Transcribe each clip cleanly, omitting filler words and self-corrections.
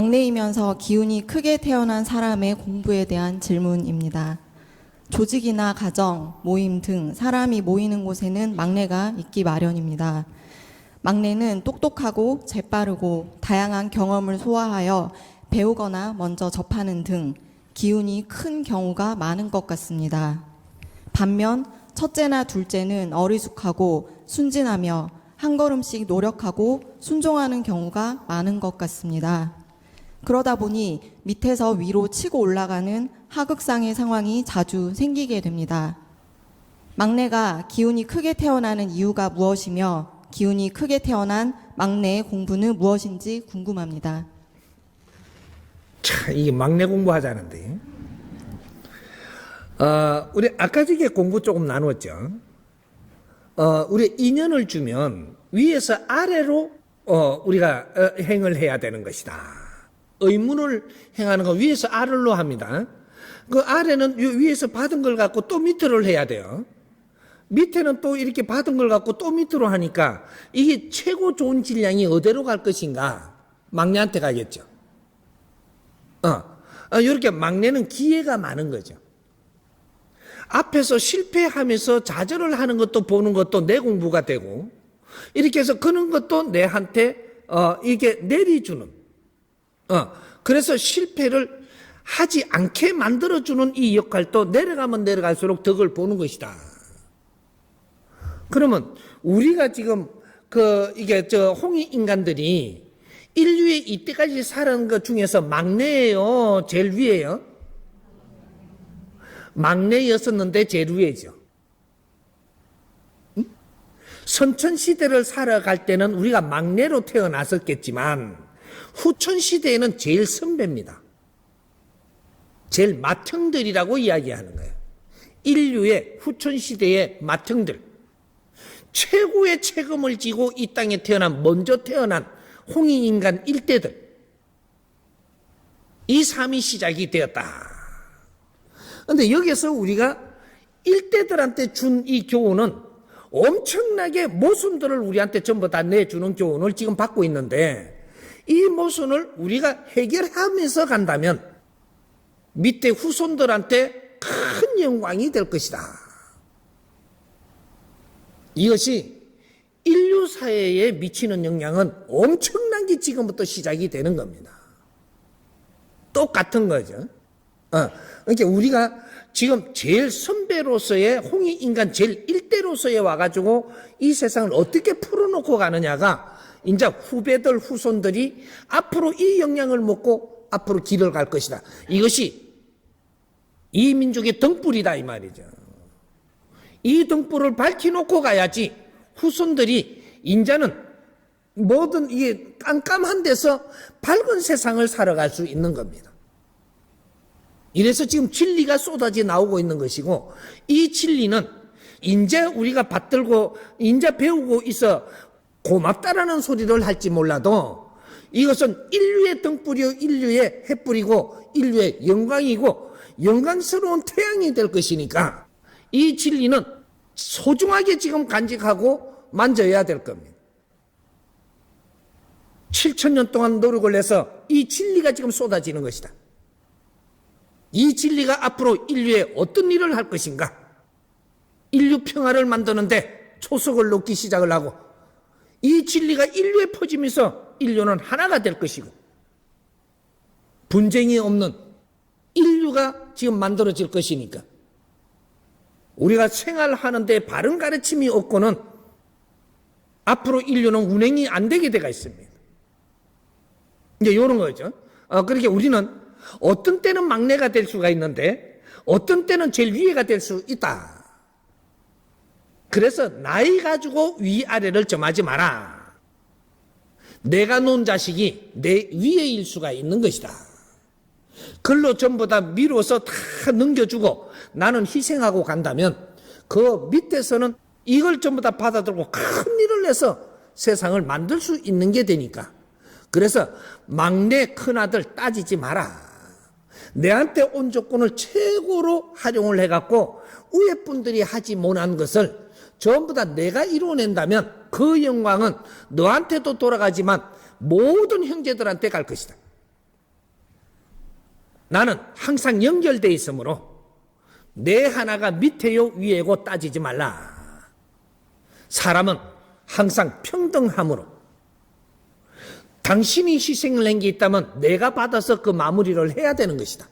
막내이면서 기운이 크게 태어난 사람의 공부에 대한 질문입니다. 조직이나 가정, 모임 등 사람이 모이는 곳에는 막내가 있기 마련입니다. 막내는 똑똑하고 재빠르고 다양한 경험을 소화하여 배우거나 먼저 접하는 등 기운이 큰 경우가 많은 것 같습니다. 반면 첫째나 둘째는 어리숙하고 순진하며 한 걸음씩 노력하고 순종하는 경우가 많은 것 같습니다. 그러다 보니 밑에서 위로 치고 올라가는 하극상의 상황이 자주 생기게 됩니다. 막내가 기운이 크게 태어나는 이유가 무엇이며 기운이 크게 태어난 막내의 공부는 무엇인지 궁금합니다. 자, 이게 막내 공부하자는데. 우리 아까 전에 공부 조금 나눴죠. 우리 인연을 주면 위에서 아래로 우리가 행을 해야 되는 것이다. 의문을 행하는 건 위에서 아래로 합니다. 그 아래는 위에서 받은 걸 갖고 또 밑으로 해야 돼요. 밑에는 또 이렇게 받은 걸 갖고 또 밑으로 하니까 이게 최고 좋은 질량이 어디로 갈 것인가? 막내한테 가겠죠. 이렇게 막내는 기회가 많은 거죠. 앞에서 실패하면서 좌절을 하는 것도 보는 것도 내 공부가 되고, 이렇게 해서 그런 것도 내한테 이게 내리주는, 그래서 실패를 하지 않게 만들어주는 이 역할도 내려가면 내려갈수록 덕을 보는 것이다. 그러면 우리가 지금 이게 홍익 인간들이 인류에 이때까지 살은 것 중에서 막내예요, 제일 위에요? 막내였었는데 제일 위에죠. 응? 선천시대를 살아갈 때는 우리가 막내로 태어났었겠지만 후천시대에는 제일 선배입니다. 제일 맏형들이라고 이야기하는 거예요. 인류의 후천시대의 맏형들. 최고의 책임을 지고 이 땅에 먼저 태어난 홍익인간 일대들. 이 삶이 시작이 되었다. 그런데 여기서 우리가 일대들한테 준 이 교훈은 엄청나게 모순들을 우리한테 전부 다 내주는 교훈을 지금 받고 있는데, 이 모순을 우리가 해결하면서 간다면 밑에 후손들한테 큰 영광이 될 것이다. 이것이 인류 사회에 미치는 영향은 엄청난 게 지금부터 시작이 되는 겁니다. 똑같은 거죠. 그러니까 우리가 지금 제일 선배로서의 홍익인간 제일 일대로서의 와가지고 이 세상을 어떻게 풀어놓고 가느냐가 이제 후배들 후손들이 앞으로 이 영향을 먹고 앞으로 길을 갈 것이다. 이것이 이 민족의 등불이다 이 말이죠. 이 등불을 밝혀놓고 가야지 후손들이 이제는 모든 이게 깜깜한 데서 밝은 세상을 살아갈 수 있는 겁니다. 이래서 지금 진리가 쏟아져 나오고 있는 것이고, 이 진리는 이제 우리가 받들고 이제 배우고 있어 고맙다라는 소리를 할지 몰라도 이것은 인류의 등불이요 인류의 햇불이고 인류의 영광이고 영광스러운 태양이 될 것이니까 이 진리는 소중하게 지금 간직하고 만져야 될 겁니다. 7,000년 동안 노력을 해서 이 진리가 지금 쏟아지는 것이다. 이 진리가 앞으로 인류에 어떤 일을 할 것인가? 인류 평화를 만드는데 초석을 놓기 시작을 하고, 이 진리가 인류에 퍼지면서 인류는 하나가 될 것이고, 분쟁이 없는 인류가 지금 만들어질 것이니까 우리가 생활하는데 바른 가르침이 없고는 앞으로 인류는 운행이 안 되게 되어 있습니다. 이제 이런 거죠. 그러니까 우리는 어떤 때는 막내가 될 수가 있는데 어떤 때는 제일 위에가 될 수 있다. 그래서 나이 가지고 위아래를 점하지 마라. 내가 놓은 자식이 내 위에일 수가 있는 것이다. 글로 전부 다 미뤄서 다 넘겨주고 나는 희생하고 간다면 그 밑에서는 이걸 전부 다 받아들고 큰 일을 해서 세상을 만들 수 있는 게 되니까, 그래서 막내 큰아들 따지지 마라. 내한테 온 조건을 최고로 활용을 해갖고 위에 분들이 하지 못한 것을 전부 다 내가 이루어낸다면 그 영광은 너한테도 돌아가지만 모든 형제들한테 갈 것이다. 나는 항상 연결되어 있으므로 내 하나가 밑에요 위에고 따지지 말라. 사람은 항상 평등함으로 당신이 희생을 한 게 있다면 내가 받아서 그 마무리를 해야 되는 것이다.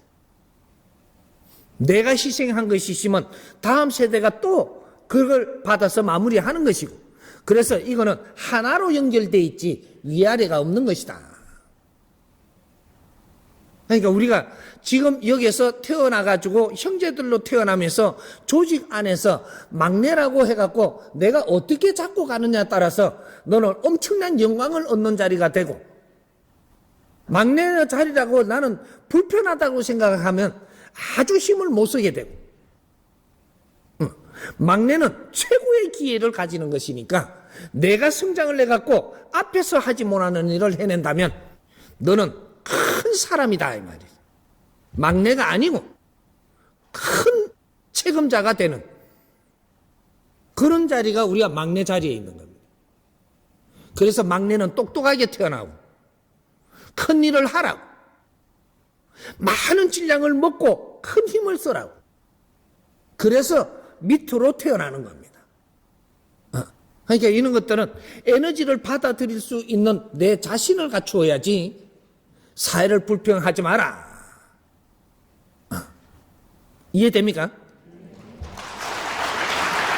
내가 희생한 것이 있으면 다음 세대가 또 그걸 받아서 마무리하는 것이고, 그래서 이거는 하나로 연결되어 있지 위아래가 없는 것이다. 그러니까 우리가 지금 여기에서 태어나가지고 형제들로 태어나면서 조직 안에서 막내라고 해갖고 내가 어떻게 잡고 가느냐에 따라서 너는 엄청난 영광을 얻는 자리가 되고, 막내 자리라고 나는 불편하다고 생각하면 아주 힘을 못 쓰게 되고, 막내는 최고의 기회를 가지는 것이니까 내가 성장을 해갖고 앞에서 하지 못하는 일을 해낸다면 너는 큰 사람이다 이 말이야. 막내가 아니고 큰 책임자가 되는 그런 자리가 우리가 막내 자리에 있는 겁니다. 그래서 막내는 똑똑하게 태어나고 큰 일을 하라고, 많은 질량을 먹고 큰 힘을 쓰라고, 그래서 밑으로 태어나는 겁니다. 그러니까 이런 것들은 에너지를 받아들일 수 있는 내 자신을 갖추어야지 사회를 불평하지 마라. 이해됩니까?